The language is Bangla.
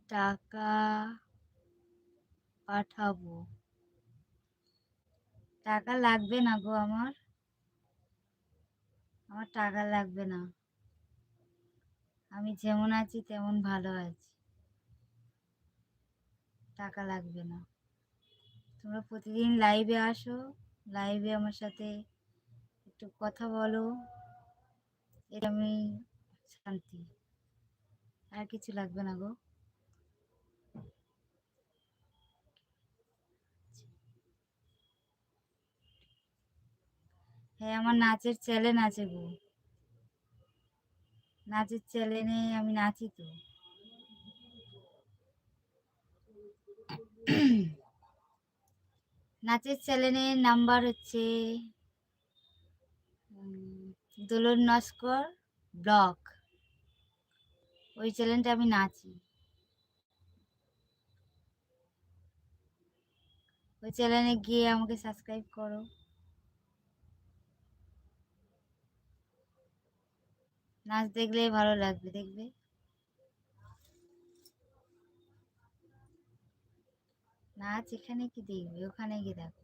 টাকা পাঠাবো। টাকা লাগবে না গো, আমার আমার টাকা লাগবে না। আমি যেমন আছি তেমন ভালো আছি, টাকা লাগবে না। তোমরা প্রতিদিন লাইভে আসো, লাইভে আমার সাথে একটু কথা বলো, এটা আমি শান্তি, আর কিছু লাগবে না গো। হ্যাঁ, আমার নাচের চ্যানেল আছে গো, নাচের চ্যানেলে আমি নাচি তো। নাচের চ্যানেলের নাম্বার হচ্ছে দোলন নস্কর ব্লগ, ওই চ্যানেলটা আমি নাচি। ওই চ্যানেলে গিয়ে আমাকে সাবস্ক্রাইব করো, নাচ দেখলে ভালো লাগবে, দেখবে। নাচ এখানে কি দেখবে, ওখানে গিয়ে দেখো।